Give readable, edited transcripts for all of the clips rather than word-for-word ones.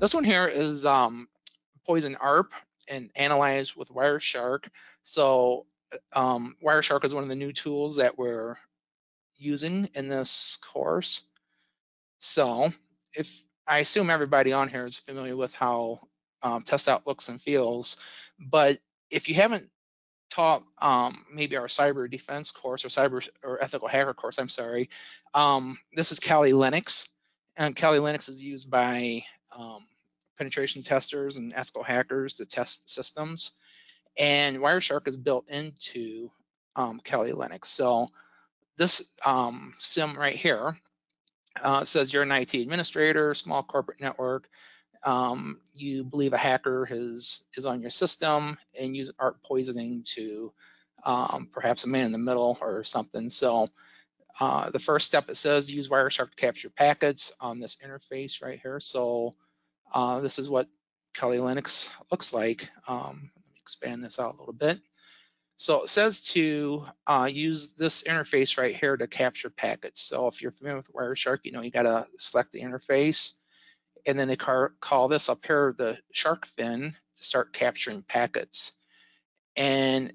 This one here is poison ARP and analyzed with Wireshark. So Wireshark is one of the new tools that we're using in this course. So if I assume everybody on here is familiar with how TestOut looks and feels, but if you haven't taught maybe our cyber defense course or ethical hacker course, I'm sorry, this is Kali Linux, and Kali Linux is used by penetration testers and ethical hackers to test systems, and Wireshark is built into Kali Linux. So this sim right here says you're an IT administrator, small corporate network. You believe a hacker is on your system and use ARP poisoning to perhaps a man in the middle or something. So the first step, it says use Wireshark to capture packets on this interface right here. So this is what Kali Linux looks like. Let me expand this out a little bit. So it says to use this interface right here to capture packets. So if you're familiar with Wireshark, you know you got to select the interface, and then they call this up here the shark fin to start capturing packets. And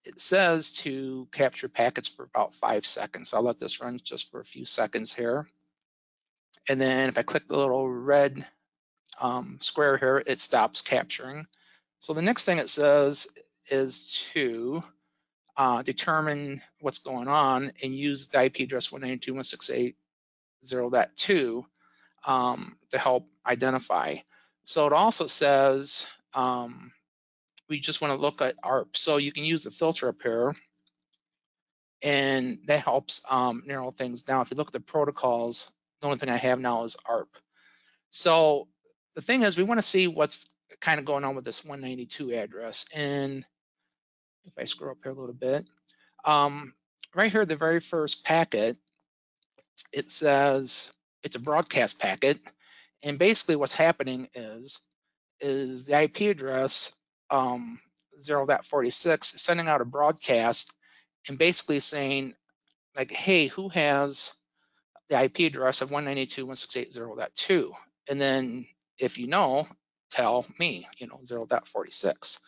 it says to capture packets for about 5 seconds. I'll let this run just for a few seconds here. And then if I click the little red square here, it stops capturing. So the next thing it says is to determine what's going on and use the IP address 192.168.0.2 to help identify. So it also says we just want to look at ARP. So you can use the filter up here, and that helps narrow things down. If you look at the protocols, the only thing I have now is ARP. So the thing is, we want to see what's kind of going on with this 192 address. And if I scroll up here a little bit, right here, the very first packet, it says it's a broadcast packet. And basically what's happening is the IP address 0.46 is sending out a broadcast and basically saying, like, hey, who has the IP address of 192.168.0.2? And then if you know, tell me, 0.46.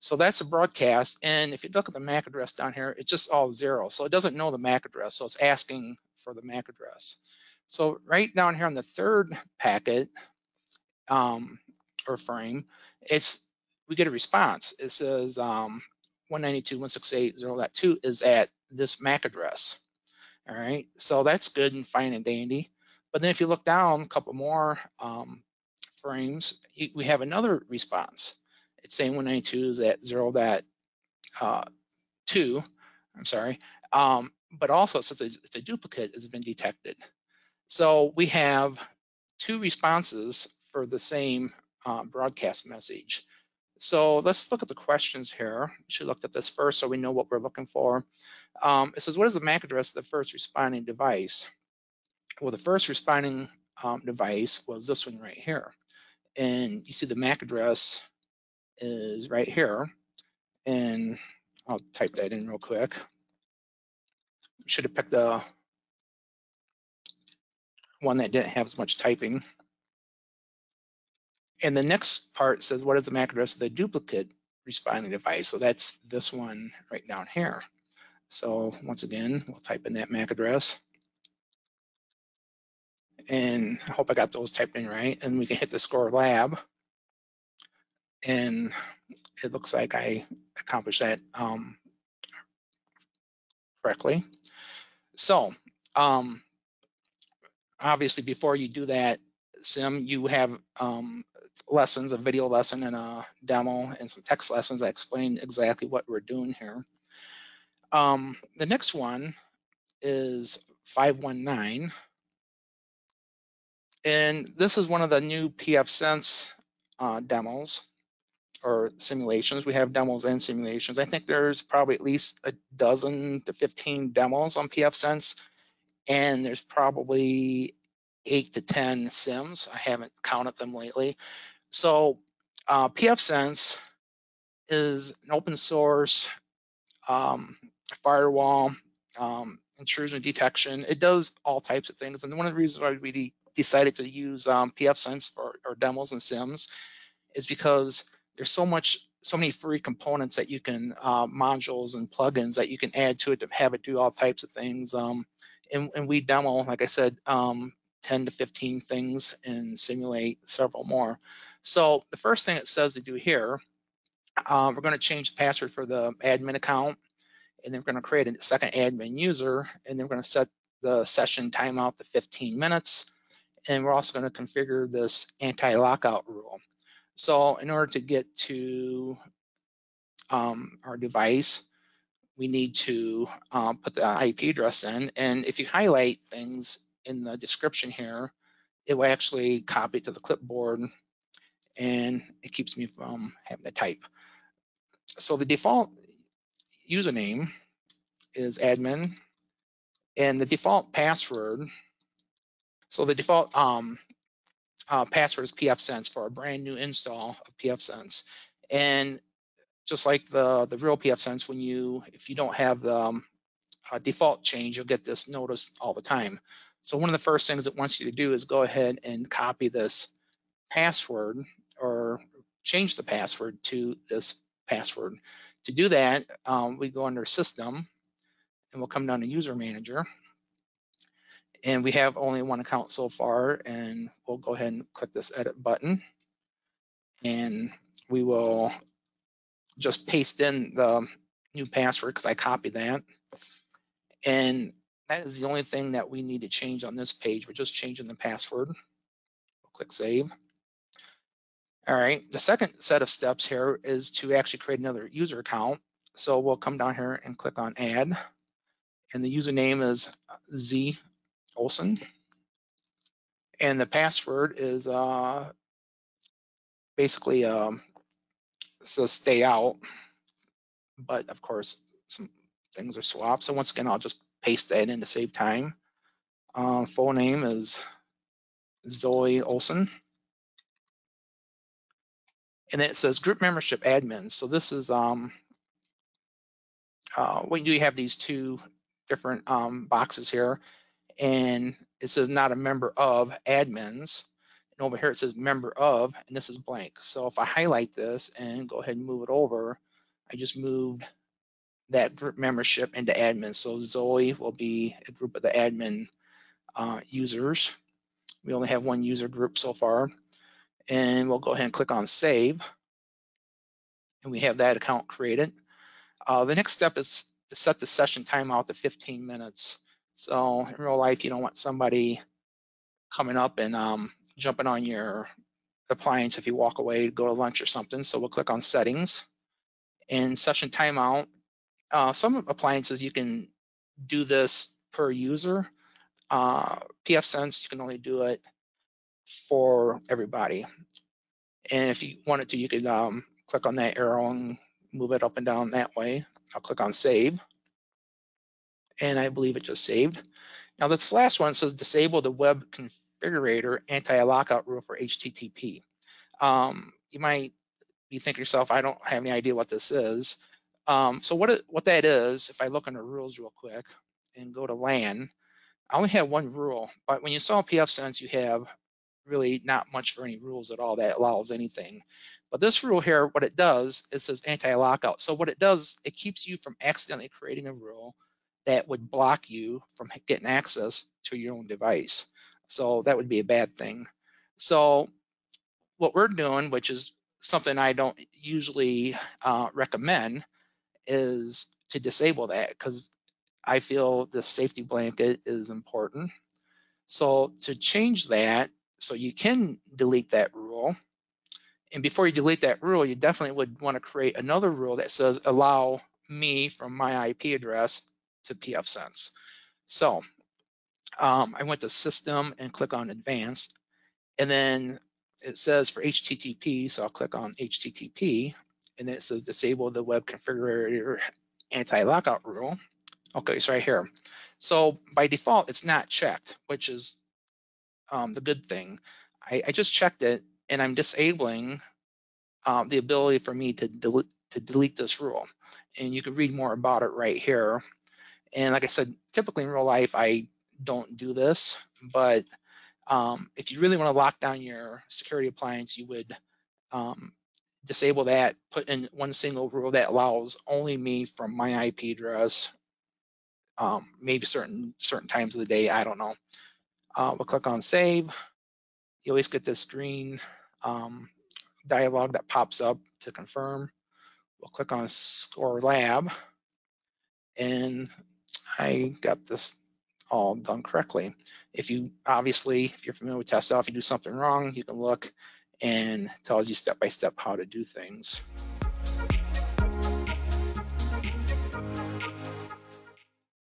So that's a broadcast. And if you look at the MAC address down here, it's just all zero. So it doesn't know the MAC address. So it's asking for the MAC address. So right down here on the third packet or frame, we get a response. It says 192.168.0.2 is at this MAC address. All right, so that's good and fine and dandy. But then if you look down a couple more frames, we have another response. It's saying 192 is at 0.2. I'm sorry, but also it says it's a duplicate has been detected. So we have two responses for the same broadcast message. So let's look at the questions here. We should look at this first so we know what we're looking for. It says, what is the MAC address of the first responding device? Well, the first responding device was this one right here. And you see the MAC address is right here. And I'll type that in real quick. Should have picked the one that didn't have as much typing. And the next part says, what is the MAC address of the duplicate responding device? So that's this one right down here. So once again, we'll type in that MAC address. And I hope I got those typed in right. And we can hit the score lab. And it looks like I accomplished that correctly. So obviously before you do that sim, you have lessons, a video lesson and a demo and some text lessons that explain exactly what we're doing here. The next one is 519. And this is one of the new Pfsense demos or simulations. We have demos and simulations. I think there's probably at least a dozen to 15 demos on Pfsense, and there's probably 8 to 10 sims. I haven't counted them lately. So Pfsense is an open source firewall, intrusion detection. It does all types of things. And one of the reasons why we decided to use Pfsense or or demos and sims is because there's so many free components that you can, modules and plugins that you can add to it to have it do all types of things. And we demo, like I said, 10 to 15 things and simulate several more. So the first thing it says to do here, we're going to change the password for the admin account, and then we're going to create a second admin user, and then we're going to set the session timeout to 15 minutes. And we're also going to configure this anti-lockout rule. So in order to get to our device, we need to put the IP address in. And if you highlight things in the description here, it will actually copy it to the clipboard, and it keeps me from having to type. So the default username is admin, and the default password, so the default password is Pfsense for a brand new install of Pfsense. And just like the real Pfsense, if you don't have the default change, you'll get this notice all the time. So one of the first things it wants you to do is go ahead and copy this password or change the password to this password. To do that, we go under System, and we'll come down to User Manager. And we have only one account so far, and we'll go ahead and click this Edit button. And we will just paste in the new password because I copied that. And that is the only thing that we need to change on this page. We're just changing the password. We'll click Save. All right, the second set of steps here is to actually create another user account. So we'll come down here and click on Add. And the username is Z Olson. And the password is basically it says stay out, but of course some things are swapped. So once again, I'll just paste that in to save time. Full name is Zoe Olson. And it says group membership admin. So this is when you have these two different boxes here, and it says not a member of admins. And over here it says member of, and this is blank. So if I highlight this and go ahead and move it over, I just moved that group membership into admin. So Zoe will be a group of the admin users. We only have one user group so far. And we'll go ahead and click on Save. And we have that account created. The next step is to set the session timeout to 15 minutes. So in real life, you don't want somebody coming up and jumping on your appliance if you walk away to go to lunch or something. So we'll click on Settings and Session Timeout. Some appliances you can do this per user. Pfsense, you can only do it for everybody. And if you wanted to, you could click on that arrow and move it up and down that way. I'll click on Save. And I believe it just saved. Now this last one says disable the web configurator anti-lockout rule for HTTP. You might be thinking to yourself, I don't have any idea what this is. So what that is, if I look under rules real quick and go to LAN, I only have one rule, but when you saw Pfsense, you have really not much for any rules at all that allows anything. But this rule here, what it does, it says anti-lockout. So what it does, it keeps you from accidentally creating a rule that would block you from getting access to your own device. So that would be a bad thing. So what we're doing, which is something I don't usually recommend, is to disable that because I feel the safety blanket is important. So to change that, so you can delete that rule. And before you delete that rule, you definitely would want to create another rule that says allow me from my IP address to Pfsense. So I went to System and click on Advanced. And then it says for HTTP, so I'll click on HTTP. And then it says disable the web configurator anti-lockout rule. Okay, it's right here. So by default, it's not checked, which is the good thing. I just checked it, and I'm disabling the ability for me to delete this rule. And you can read more about it right here. And like I said, typically in real life, I don't do this, but If you really want to lock down your security appliance, you would disable that, put in one single rule that allows only me from my IP address, maybe certain times of the day, I don't know. We'll click on save. You always get this green dialog that pops up to confirm. We'll click on Score Lab, and I got this all done correctly. If you're familiar with TestOut, if you do something wrong, you can look and it tells you step by step how to do things.